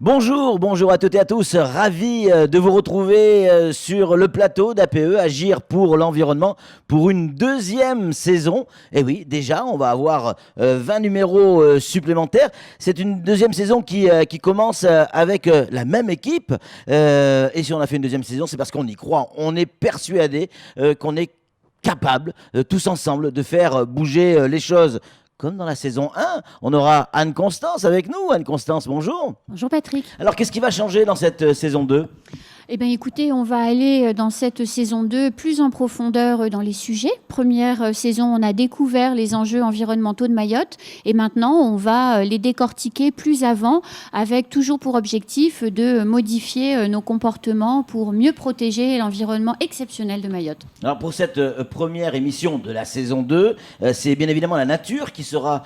Bonjour à toutes et à tous, ravi de vous retrouver sur le plateau d'APE, Agir pour l'environnement, pour une deuxième saison. Et oui, déjà, on va avoir 20 numéros supplémentaires. C'est une deuxième saison qui commence avec la même équipe. Et si on a fait une deuxième saison, c'est parce qu'on y croit. On est persuadé qu'on est capable, tous ensemble, de faire bouger les choses. Comme dans la saison 1, on aura Anne-Constance avec nous. Anne-Constance, bonjour. Bonjour Patrick. Alors, qu'est-ce qui va changer dans cette saison 2 ? Eh bien écoutez, on va aller dans cette saison 2 plus en profondeur dans les sujets. Première saison, on a découvert les enjeux environnementaux de Mayotte et maintenant on va les décortiquer plus avant avec toujours pour objectif de modifier nos comportements pour mieux protéger l'environnement exceptionnel de Mayotte. Alors pour cette première émission de la saison 2, c'est bien évidemment la nature qui sera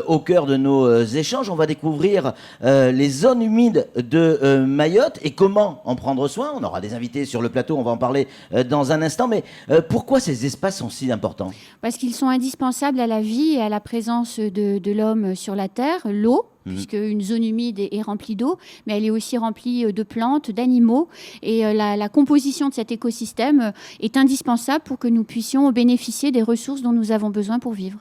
au cœur de nos échanges. On va découvrir les zones humides de Mayotte et comment en prendre soin. On aura des invités sur le plateau, on va en parler dans un instant. Mais pourquoi ces espaces sont si importants ? Parce qu'ils sont indispensables à la vie et à la présence de l'homme sur la Terre. L'eau, puisque une zone humide est remplie d'eau, mais elle est aussi remplie de plantes, d'animaux. Et la composition de cet écosystème est indispensable pour que nous puissions bénéficier des ressources dont nous avons besoin pour vivre.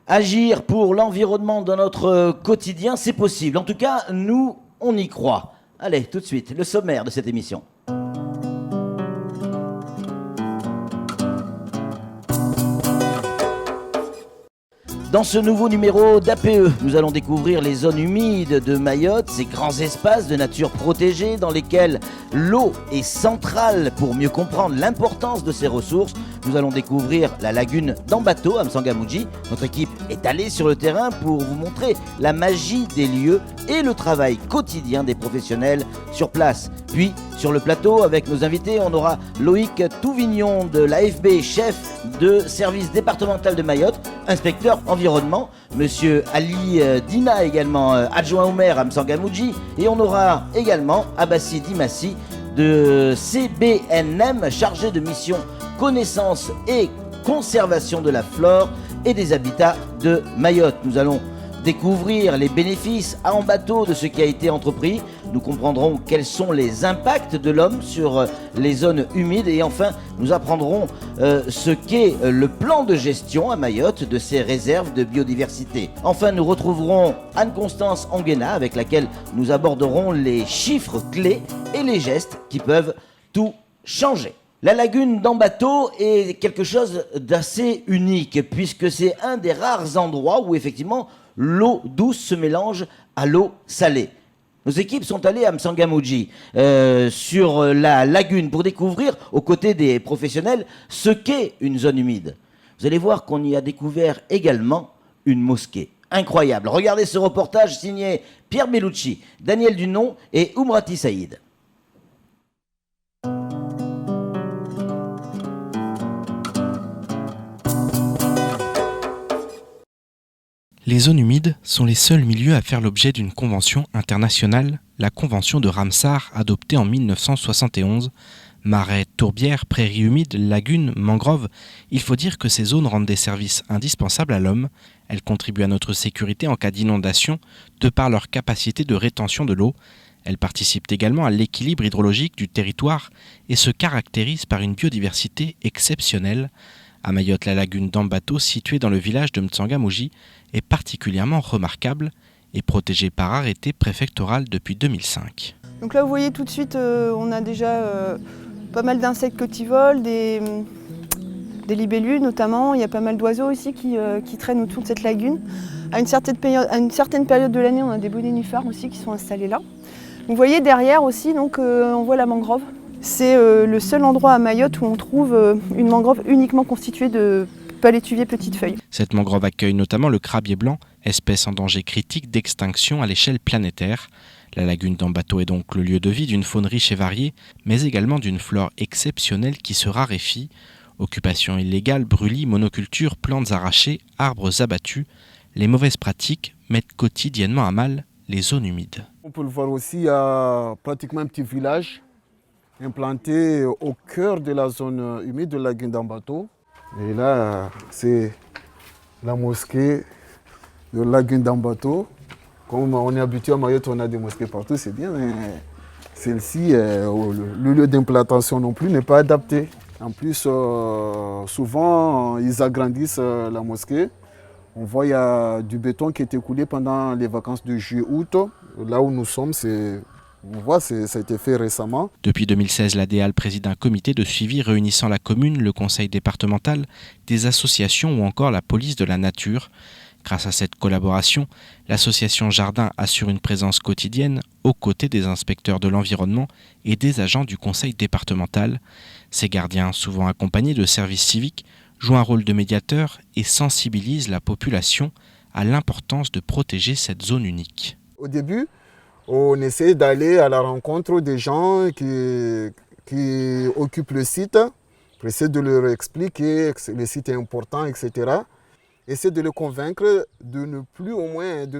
Agir pour l'environnement dans notre quotidien, c'est possible. En tout cas, nous, on y croit. Allez, tout de suite, le sommaire de cette émission. Dans ce nouveau numéro d'APE, nous allons découvrir les zones humides de Mayotte, ces grands espaces de nature protégés dans lesquels l'eau est centrale pour mieux comprendre l'importance de ces ressources. Nous allons découvrir la lagune d'Ambato à M'Tsangamouji. Notre équipe est allée sur le terrain pour vous montrer la magie des lieux et le travail quotidien des professionnels sur place. Puis, sur le plateau, avec nos invités, on aura Loïc Touvignon de l'AFB, chef de service départemental de Mayotte, inspecteur environnement, monsieur Ali Dina, également adjoint au maire à M'Tsangamouji, et on aura également Abassi Dimassi de CBNM, chargé de mission connaissance et conservation de la flore et des habitats de Mayotte. Nous allons découvrir les bénéfices à Ambato de ce qui a été entrepris. Nous comprendrons quels sont les impacts de l'homme sur les zones humides et enfin nous apprendrons ce qu'est le plan de gestion à Mayotte de ces réserves de biodiversité. Enfin, nous retrouverons Anne-Constance Anguena avec laquelle nous aborderons les chiffres clés et les gestes qui peuvent tout changer. La lagune d'Ambato est quelque chose d'assez unique puisque c'est un des rares endroits où effectivement l'eau douce se mélange à l'eau salée. Nos équipes sont allées à M'Tsangamouji sur la lagune pour découvrir, aux côtés des professionnels, ce qu'est une zone humide. Vous allez voir qu'on y a découvert également une mosquée. Incroyable. Regardez ce reportage signé Pierre Bellucci, Daniel Dunon et Oumrati Saïd. Les zones humides sont les seuls milieux à faire l'objet d'une convention internationale, la convention de Ramsar adoptée en 1971. Marais, tourbières, prairies humides, lagunes, mangroves, il faut dire que ces zones rendent des services indispensables à l'homme. Elles contribuent à notre sécurité en cas d'inondation, de par leur capacité de rétention de l'eau. Elles participent également à l'équilibre hydrologique du territoire et se caractérisent par une biodiversité exceptionnelle. À Mayotte, la lagune d'Ambato, située dans le village de M'Tsangamouji, est particulièrement remarquable et protégée par arrêté préfectoral depuis 2005. Donc là, vous voyez tout de suite, on a déjà pas mal d'insectes qui volent, des libellules notamment. Il y a pas mal d'oiseaux aussi qui traînent autour de cette lagune. À une certaine période de l'année, on a des beaux nénuphars aussi qui sont installés là. Vous voyez derrière aussi, donc, on voit la mangrove. C'est le seul endroit à Mayotte où on trouve une mangrove uniquement constituée de palétuvier petites feuilles. Cette mangrove accueille notamment le crabier blanc, espèce en danger critique d'extinction à l'échelle planétaire. La lagune d'Ambato est donc le lieu de vie d'une faune riche et variée, mais également d'une flore exceptionnelle qui se raréfie. Occupation illégale, brûlis, monoculture, plantes arrachées, arbres abattus, les mauvaises pratiques mettent quotidiennement à mal les zones humides. On peut le voir aussi, il y a pratiquement un petit village implanté au cœur de la zone humide de la lagune d'Ambato. Et là, c'est la mosquée de la lagune d'Ambato. Comme on est habitué à Mayotte, on a des mosquées partout, c'est bien, mais celle-ci, le lieu d'implantation non plus n'est pas adapté. En plus, souvent, ils agrandissent la mosquée. On voit qu'il y a du béton qui est écoulé pendant les vacances de juillet-août. Là où nous sommes, on voit ça a été fait récemment. Depuis 2016, la DEAL préside un comité de suivi réunissant la commune, le conseil départemental, des associations ou encore la police de la nature. Grâce à cette collaboration, l'association Jardin assure une présence quotidienne aux côtés des inspecteurs de l'environnement et des agents du conseil départemental. Ces gardiens, souvent accompagnés de services civiques, jouent un rôle de médiateur et sensibilisent la population à l'importance de protéger cette zone unique. Au début, on essaie d'aller à la rencontre des gens qui occupent le site, pour essayer de leur expliquer que le site est important, etc. Essayer de les convaincre de ne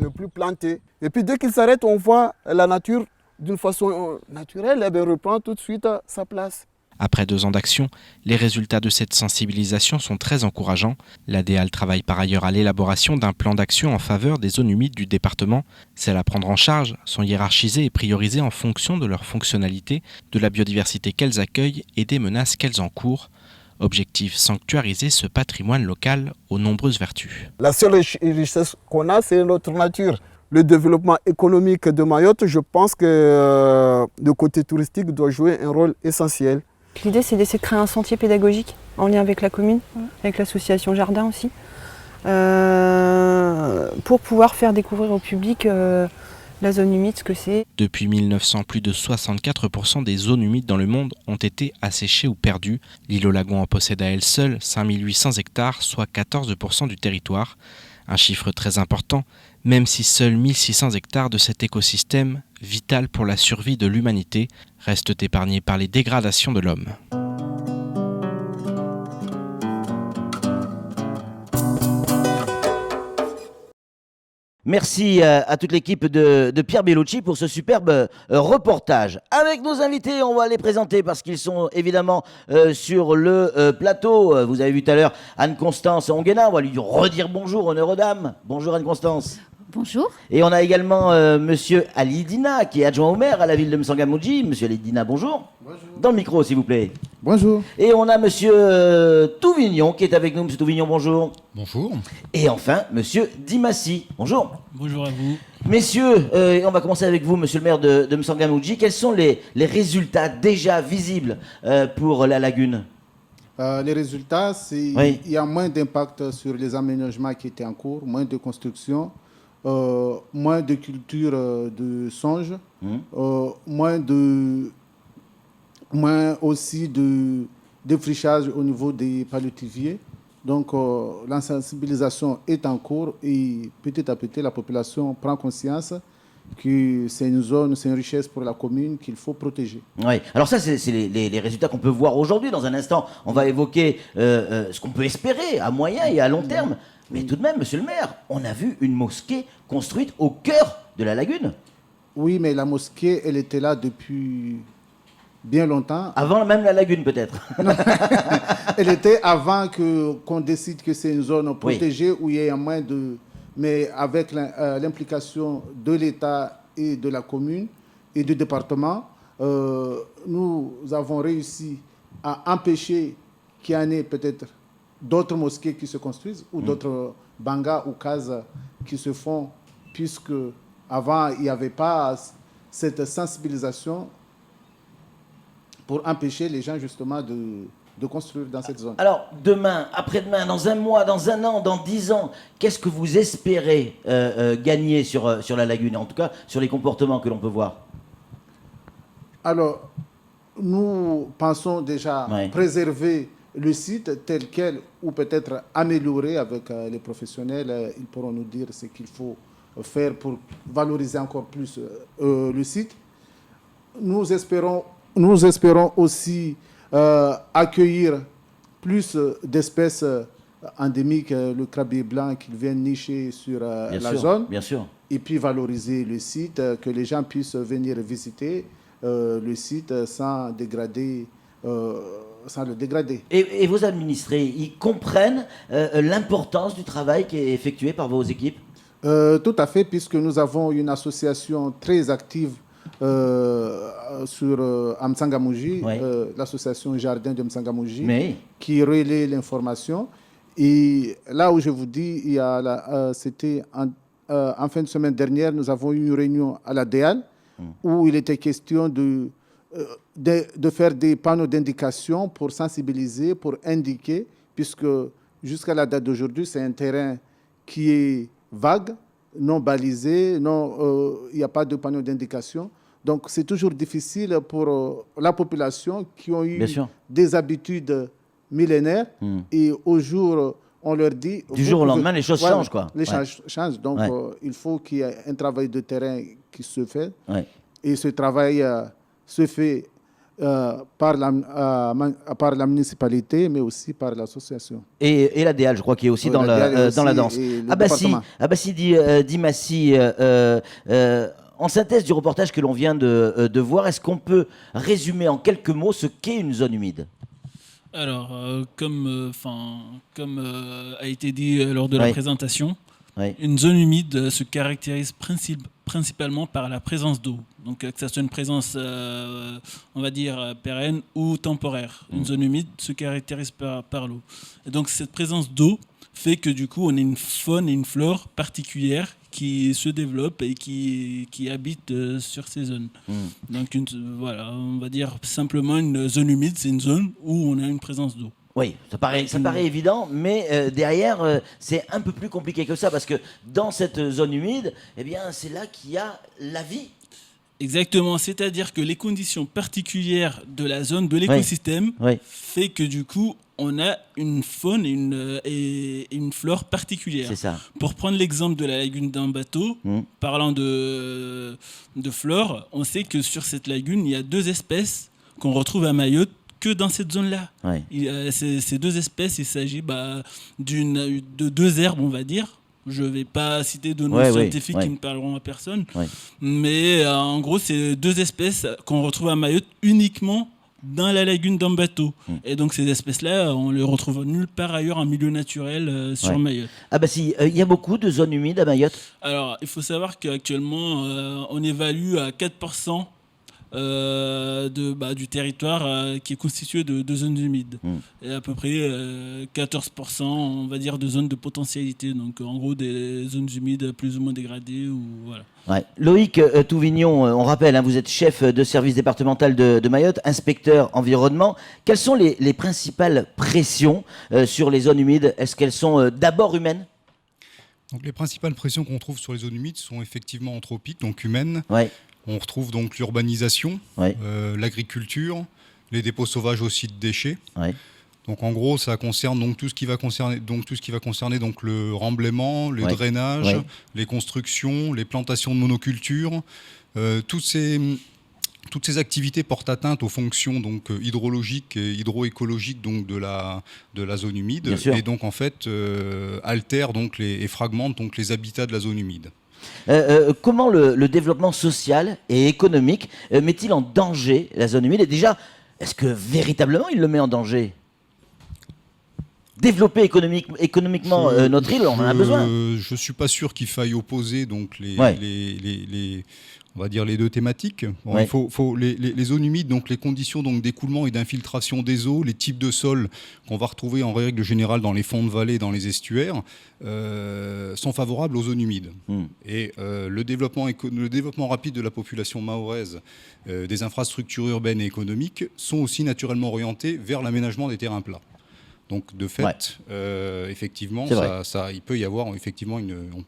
plus planter. Et puis dès qu'ils s'arrêtent, on voit la nature d'une façon naturelle, elle reprend tout de suite sa place. Après 2 ans d'action, les résultats de cette sensibilisation sont très encourageants. La DEAL travaille par ailleurs à l'élaboration d'un plan d'action en faveur des zones humides du département. Celles à prendre en charge sont hiérarchisées et priorisées en fonction de leur fonctionnalité, de la biodiversité qu'elles accueillent et des menaces qu'elles encourent. Objectif, sanctuariser ce patrimoine local aux nombreuses vertus. La seule richesse qu'on a, c'est notre nature. Le développement économique de Mayotte, je pense que le côté touristique doit jouer un rôle essentiel. L'idée, c'est d'essayer de créer un sentier pédagogique en lien avec la commune, avec l'association Jardin aussi, pour pouvoir faire découvrir au public la zone humide, ce que c'est. Depuis 1900, plus de 64% des zones humides dans le monde ont été asséchées ou perdues. L'île aux lagons en possède à elle seule 5800 hectares, soit 14% du territoire. Un chiffre très important, même si seuls 1600 hectares de cet écosystème, vital pour la survie de l'humanité, restent épargnés par les dégradations de l'homme. Merci à toute l'équipe de Pierre Bellucci pour ce superbe reportage. Avec nos invités, on va les présenter parce qu'ils sont évidemment sur le plateau. Vous avez vu tout à l'heure Anne-Constance Onguena, on va lui redire bonjour, honneur aux dames. Bonjour Anne-Constance. Bonjour. Et on a également Monsieur Ali Dina, qui est adjoint au maire à la ville de M'Tsangamouji. Monsieur Ali Dina, bonjour. Bonjour. Dans le micro, s'il vous plaît. Bonjour. Et on a Monsieur Touvignon qui est avec nous. Monsieur Touvignon, bonjour. Bonjour. Et enfin, Monsieur Dimassi. Bonjour. Bonjour à vous. Messieurs, on va commencer avec vous, Monsieur le maire de M'Tsangamouji. Quels sont les résultats déjà visibles pour la lagune ? Les résultats, c'est Oui. il y a moins d'impact sur les aménagements qui étaient en cours, moins de construction, moins de culture de songe, moins aussi de défrichage au niveau des paléotiviers. Donc la sensibilisation est en cours et petit à petit la population prend conscience que c'est une zone, c'est une richesse pour la commune qu'il faut protéger. Oui. Alors ça, c'est les résultats qu'on peut voir aujourd'hui. Dans un instant, on va évoquer ce qu'on peut espérer à moyen et à long terme. Mais tout de même, Monsieur le maire, on a vu une mosquée construite au cœur de la lagune. Oui, mais la mosquée, elle était là depuis bien longtemps. Avant même la lagune, peut-être. Elle était avant qu'on décide que c'est une zone protégée où il y a moins de... Mais avec l'implication de l'État et de la commune et du département, nous avons réussi à empêcher qu'il y en ait peut-être d'autres mosquées qui se construisent ou d'autres bangas ou cases qui se font, puisque avant il n'y avait pas cette sensibilisation pour empêcher les gens justement de construire dans cette zone. Alors, demain, après-demain, dans un mois, dans un an, dans 10 ans, qu'est-ce que vous espérez gagner sur la lagune, et en tout cas sur les comportements que l'on peut voir? Alors, nous pensons déjà préserver le site tel quel ou peut-être améliorer avec les professionnels. Ils pourront nous dire ce qu'il faut faire pour valoriser encore plus le site. Nous espérons aussi accueillir plus d'espèces endémiques, le crabier blanc qui vient nicher sur la zone. Bien sûr. Et puis valoriser le site, que les gens puissent venir visiter le site sans dégrader. Sans le dégrader. Et vos administrés, ils comprennent l'importance du travail qui est effectué par vos équipes? Tout à fait, puisque nous avons une association très active à Mtsangamouji, Ouais. l'association Jardin de Mtsangamouji, Mais qui relaie l'information. Et là où je vous dis, c'était en fin de semaine dernière, nous avons eu une réunion à la DEAL où il était question de faire des panneaux d'indication pour sensibiliser, pour indiquer, puisque jusqu'à la date d'aujourd'hui, c'est un terrain qui est vague, non balisé, il n'y a pas de panneaux d'indication. Donc c'est toujours difficile pour la population qui ont eu Bien sûr. des habitudes millénaires et au jour, on leur dit... Du jour au lendemain, les choses changent, quoi. Les Ouais. changent. Donc Ouais. il faut qu'il y ait un travail de terrain qui se fait. Ouais. Et ce travail se fait par la municipalité, mais aussi par l'association. Et la DEAL, je crois, qui est aussi Oui, dans la DEAL est dans la danse. aussi, et le Abassi, département. Abassi Dimassi, en synthèse du reportage que l'on vient de voir, est-ce qu'on peut résumer en quelques mots ce qu'est une zone humide? Alors, comme a été dit lors de la Oui. présentation, Oui. une zone humide se caractérise principalement par la présence d'eau. Donc, que ce soit une présence, on va dire, pérenne ou temporaire. Une zone humide se caractérise par l'eau. Et donc, cette présence d'eau fait que du coup, on a une faune et une flore particulières qui se développent et qui habitent sur ces zones. Donc, voilà, on va dire simplement une zone humide, c'est une zone où on a une présence d'eau. Oui, ça paraît évident, mais derrière, c'est un peu plus compliqué que ça, parce que dans cette zone humide, eh bien, c'est là qu'il y a la vie. Exactement, c'est-à-dire que les conditions particulières de la zone, de l'écosystème, Oui. fait que du coup, on a une faune et une flore particulières. C'est ça. Pour prendre l'exemple de la lagune d'un bateau, parlant de flore, on sait que sur cette lagune, il y a 2 espèces qu'on retrouve à Mayotte que dans cette zone-là. Ouais. Ces 2 espèces, il s'agit de 2 herbes, on va dire. Je ne vais pas citer de noms scientifiques qui ne parleront à personne. Ouais. Mais en gros, c'est 2 espèces qu'on retrouve à Mayotte uniquement dans la lagune d'Ambato. Et donc ces espèces-là, on les retrouve nulle part ailleurs en milieu naturel sur Mayotte. Ah bah si, il y a beaucoup de zones humides à Mayotte. Alors, il faut savoir qu'actuellement, on évalue à 4% du territoire qui est constitué de zones humides. Et à peu près 14%, on va dire, de zones de potentialité. Donc en gros, des zones humides plus ou moins dégradées. Voilà. Ouais. Loïc Touvignon, on rappelle, vous êtes chef de service départemental de Mayotte, inspecteur environnement. Quelles sont les principales pressions sur les zones humides? Est-ce qu'elles sont d'abord humaines? Donc les principales pressions qu'on trouve sur les zones humides sont effectivement anthropiques, donc humaines. Ouais. On retrouve donc l'urbanisation, l'agriculture, les dépôts sauvages aussi de déchets. Ouais. Donc en gros, ça concerne donc tout ce qui va concerner donc le remblaiement, le drainage, les constructions, les plantations de monoculture. Toutes ces activités portent atteinte aux fonctions donc hydrologiques et hydroécologiques donc de la zone humide et donc en fait altèrent donc et fragmentent donc les habitats de la zone humide. Comment le développement social et économique met-il en danger la zone humide? Et déjà, est-ce que véritablement il le met en danger? Développer économiquement notre île, on en a besoin. Je ne suis pas sûr qu'il faille opposer donc on va dire les 2 thématiques. Bon, il faut les zones humides, donc les conditions donc d'écoulement et d'infiltration des eaux, les types de sols qu'on va retrouver en règle générale dans les fonds de vallée, dans les estuaires, sont favorables aux zones humides. Et le développement rapide de la population mahoraise, des infrastructures urbaines et économiques sont aussi naturellement orientés vers l'aménagement des terrains plats. Donc de fait, effectivement, il peut y avoir effectivement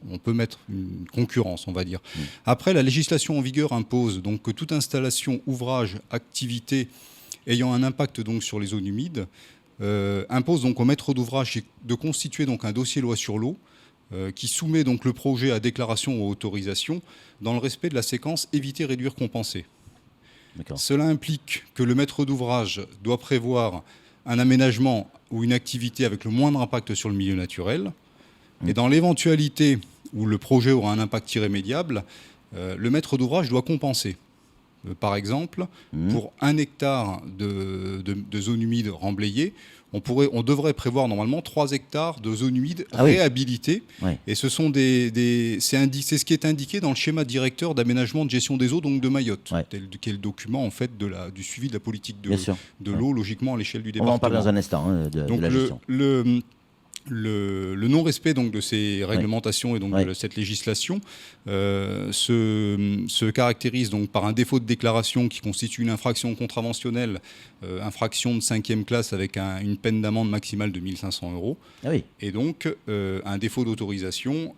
on peut mettre une concurrence, on va dire. Après, la législation en vigueur impose donc que toute installation, ouvrage, activité ayant un impact donc sur les zones humides impose donc au maître d'ouvrage de constituer donc un dossier loi sur l'eau qui soumet donc le projet à déclaration ou autorisation dans le respect de la séquence éviter, réduire, compenser. Cela implique que le maître d'ouvrage doit prévoir un aménagement ou une activité avec le moindre impact sur le milieu naturel. Et dans l'éventualité où le projet aura un impact irrémédiable, le maître d'ouvrage doit compenser. Par exemple, pour 1 hectare de zone humide remblayée, on devrait prévoir normalement 3 hectares de zone humide réhabilitée. Ouais. Et ce sont c'est ce qui est indiqué dans le schéma directeur d'aménagement de gestion des eaux donc de Mayotte, qui est le document en fait du suivi de la politique de l'eau, logiquement à l'échelle du département. On va en parler dans un instant de la gestion. Le non-respect donc de ces réglementations et donc de cette législation se caractérise donc par un défaut de déclaration qui constitue une infraction contraventionnelle, infraction de 5e classe avec une peine d'amende maximale de 1 500 €. Ah oui. Et donc un défaut d'autorisation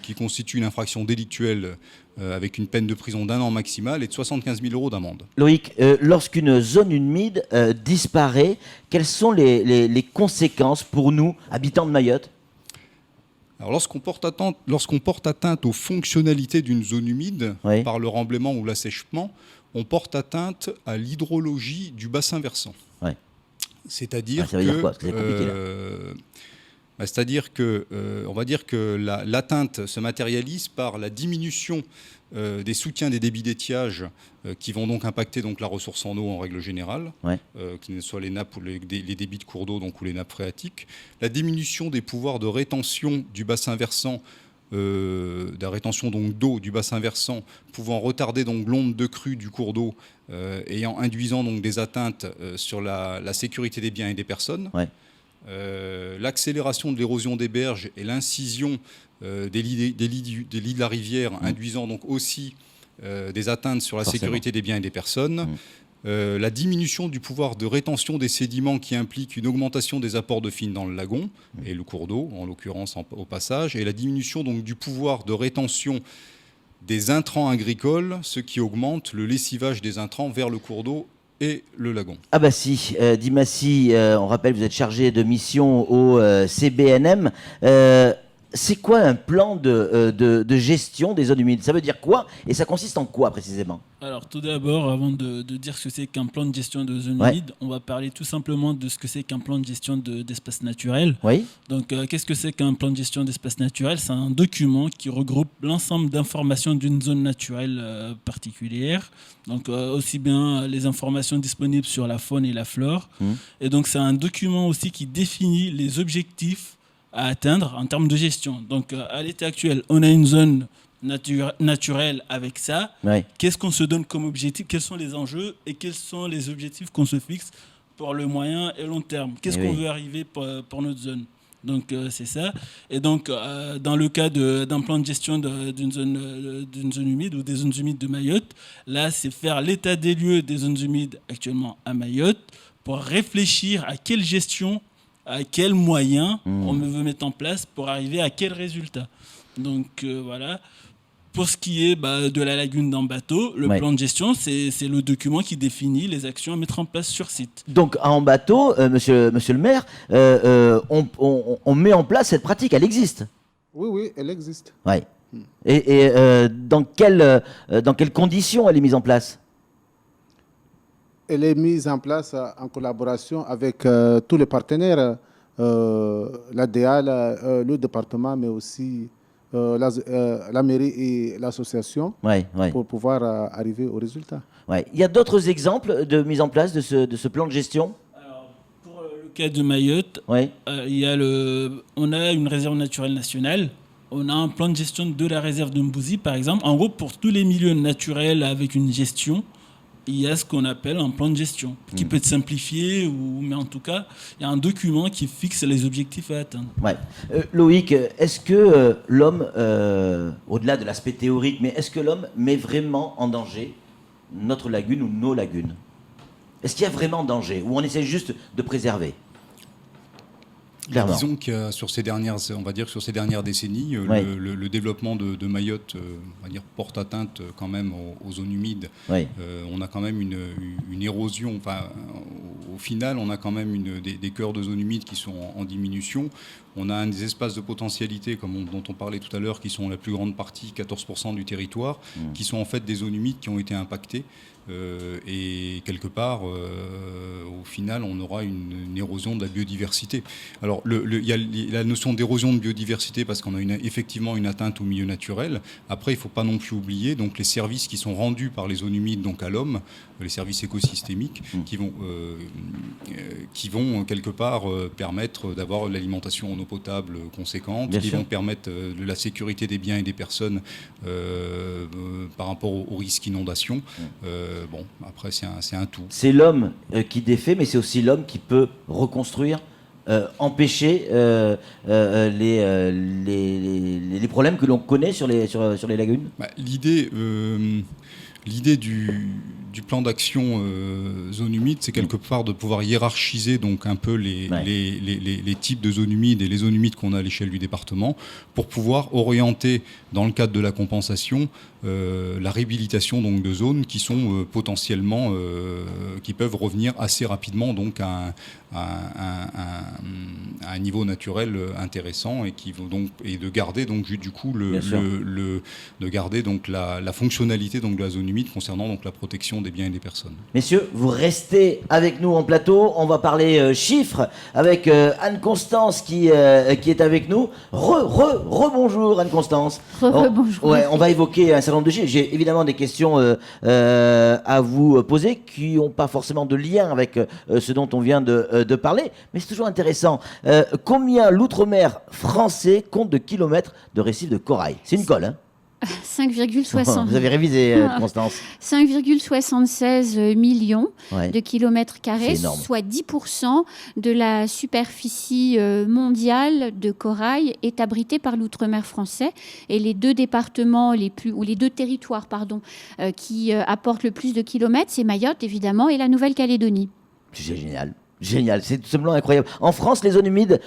qui constitue une infraction délictuelle avec une peine de prison d'1 an maximale et de 75 000 € d'amende. Loïc, lorsqu'une zone humide disparaît, quelles sont les conséquences pour nous, habitants de Mayotte ? Alors, lorsqu'on porte atteinte aux fonctionnalités d'une zone humide par le remblaiement ou l'assèchement, on porte atteinte à l'hydrologie du bassin versant. Ouais. C'est-à-dire ça veut dire quoi ? Parce que c'est compliqué, là. C'est-à-dire que, on va dire que l'atteinte se matérialise par la diminution des soutiens des débits d'étiage qui vont donc impacter donc la ressource en eau en règle générale, que ce soit les nappes ou les débits de cours d'eau donc, ou les nappes phréatiques, la diminution des pouvoirs de rétention du bassin versant, de la rétention donc d'eau du bassin versant, pouvant retarder donc l'onde de crue du cours d'eau, induisant donc des atteintes sur la sécurité des biens et des personnes. Ouais. L'accélération de l'érosion des berges et l'incision des lits de la rivière, induisant donc aussi des atteintes sur la sécurité des biens et des personnes. La diminution du pouvoir de rétention des sédiments qui implique une augmentation des apports de fines dans le lagon et le cours d'eau, en l'occurrence au passage, et la diminution donc du pouvoir de rétention des intrants agricoles, ce qui augmente le lessivage des intrants vers le cours d'eau et le lagon. Ah bah si, Dimassi, on rappelle, vous êtes chargé de mission au CBNM. C'est quoi un plan de gestion des zones humides ? Ça veut dire quoi ? Et ça consiste en quoi précisément ? Alors tout d'abord, avant de dire ce que c'est qu'un plan de gestion de zones humides, on va parler tout simplement de ce que c'est qu'un plan de gestion d'espace naturel. Oui. Donc qu'est-ce que c'est qu'un plan de gestion d'espace naturel ? C'est un document qui regroupe l'ensemble d'informations d'une zone naturelle particulière. Donc aussi bien les informations disponibles sur la faune et la flore. Et donc c'est un document aussi qui définit les objectifs à atteindre en termes de gestion. Donc à l'état actuel, on a une zone naturelle avec ça. Ouais. Qu'est-ce qu'on se donne comme objectif ? Quels sont les enjeux et quels sont les objectifs qu'on se fixe pour le moyen et long terme ? Qu'est-ce qu'on veut arriver pour notre zone ? Donc c'est ça. Et donc dans le cas d'un plan de gestion d'une zone humide ou des zones humides de Mayotte, là c'est faire l'état des lieux des zones humides actuellement à Mayotte pour réfléchir à quelle gestion, à quels moyens on veut mettre en place pour arriver à quel résultat. Donc voilà. Pour ce qui est de la lagune d'Ambato, le plan de gestion, c'est le document qui définit les actions à mettre en place sur site. Donc à Ambato, monsieur le maire, on met en place cette pratique, elle existe ? Oui, elle existe. Ouais. Et dans quelles conditions elle est mise en place ? Elle est mise en place en collaboration avec tous les partenaires, l'ADA, le département, mais aussi la mairie et l'association, pour pouvoir arriver au résultat. Ouais. Il y a d'autres exemples de mise en place de ce plan de gestion ? Alors, pour le cas de Mayotte, on a une réserve naturelle nationale. On a un plan de gestion de la réserve de Mbouzi, par exemple. En gros, pour tous les milieux naturels avec une gestion, il y a ce qu'on appelle un plan de gestion, qui peut être simplifié, mais en tout cas, il y a un document qui fixe les objectifs à atteindre. Ouais. Loïc, est-ce que l'homme, au-delà de l'aspect théorique, mais est-ce que l'homme met vraiment en danger notre lagune ou nos lagunes ? Est-ce qu'il y a vraiment danger, ou on essaie juste de préserver ? Clairement. Disons que sur ces dernières décennies, le développement de Mayotte, on va dire, porte atteinte quand même aux zones humides. Oui. On a quand même une érosion. Enfin, au final, on a quand même des cœurs de zones humides qui sont en diminution. On a des espaces de potentialité dont on parlait tout à l'heure, qui sont la plus grande partie, 14% du territoire, qui sont en fait des zones humides qui ont été impactées. Et quelque part, au final, on aura une érosion de la biodiversité. Alors, il y a la notion d'érosion de biodiversité parce qu'on a effectivement une atteinte au milieu naturel. Après, il ne faut pas non plus oublier donc, les services qui sont rendus par les zones humides donc, à l'homme, les services écosystémiques, qui vont quelque part permettre d'avoir l'alimentation en eau potable conséquente, vont permettre de la sécurité des biens et des personnes par rapport au risque inondation. Bon, après, c'est un tout. C'est l'homme qui défait, mais c'est aussi l'homme qui peut reconstruire, empêcher les problèmes que l'on connaît sur les lagunes. L'idée du plan d'action zone humide, c'est quelque part de pouvoir hiérarchiser donc un peu les types de zones humides et les zones humides qu'on a à l'échelle du département pour pouvoir orienter, dans le cadre de la compensation, la réhabilitation donc, de zones qui sont potentiellement, qui peuvent revenir assez rapidement donc, à un niveau naturel intéressant et de garder donc, du coup de garder donc, la fonctionnalité donc, de la zone humide concernant donc, la protection des biens et des personnes. Messieurs, vous restez avec nous en plateau. On va parler chiffres avec Anne-Constance qui est avec nous. Bonjour Anne-Constance. Bonjour. Ouais, on va évoquer un certain nombre de chiffres. J'ai évidemment des questions à vous poser qui n'ont pas forcément de lien avec ce dont on vient de parler, mais c'est toujours intéressant. Combien l'outre-mer français compte de kilomètres de récifs de corail? C'est une colle, hein? 5,60. Vous avez révisé, Constance. 5,76 millions de kilomètres carrés, c'est énorme. soit 10% de la superficie mondiale de corail est abritée par l'outre-mer français. Et les deux départements les deux territoires, qui apportent le plus de kilomètres, c'est Mayotte, évidemment, et la Nouvelle-Calédonie. C'est génial. Génial, c'est tout simplement incroyable. En France, les zones humides,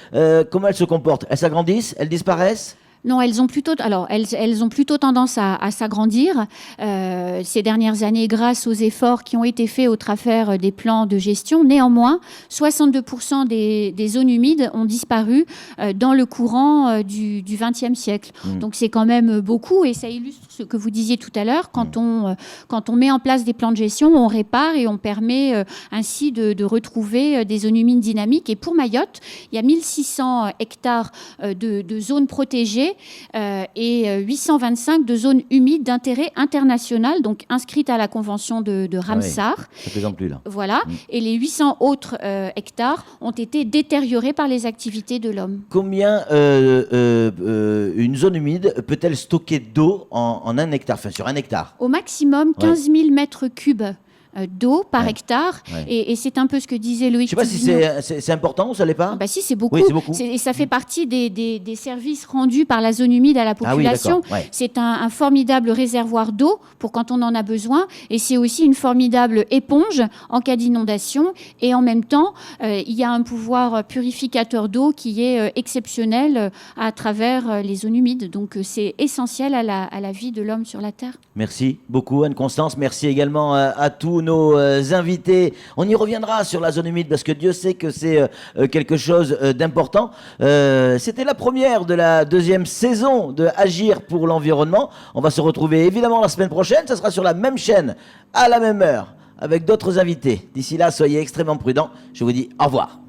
comment elles se comportent? Elles s'agrandissent? Elles disparaissent? Non, elles ont plutôt tendance à s'agrandir ces dernières années grâce aux efforts qui ont été faits au travers des plans de gestion. Néanmoins, 62% des zones humides ont disparu dans le courant du XXe siècle. Donc c'est quand même beaucoup et ça illustre ce que vous disiez tout à l'heure. Quand on met en place des plans de gestion, on répare et on permet ainsi de retrouver des zones humides dynamiques. Et pour Mayotte, il y a 1600 hectares de zones protégées et 825 de zones humides d'intérêt international, donc inscrites à la convention de Ramsar. Ça ne plaisante plus là. Voilà. Et les 800 autres hectares ont été détériorés par les activités de l'homme. Combien une zone humide peut-elle stocker d'eau en un hectare, enfin sur un hectare? Au maximum 15 000 mètres cubes d'eau par hectare. Et c'est un peu ce que disait Loïc. Je ne sais pas si c'est important ou ça l'est pas. Si, c'est beaucoup. Oui, c'est beaucoup. Et ça fait partie des services rendus par la zone humide à la population. C'est un formidable réservoir d'eau pour quand on en a besoin. Et c'est aussi une formidable éponge en cas d'inondation. Et en même temps, il y a un pouvoir purificateur d'eau qui est exceptionnel à travers les zones humides. Donc c'est essentiel à la vie de l'homme sur la Terre. Merci beaucoup Anne-Constance. Merci également à tous nos invités. On y reviendra sur la zone humide parce que Dieu sait que c'est quelque chose d'important. C'était la première de la deuxième saison de Agir pour l'environnement. On va se retrouver évidemment la semaine prochaine. Ça sera sur la même chaîne, à la même heure, avec d'autres invités. D'ici là, soyez extrêmement prudents. Je vous dis au revoir.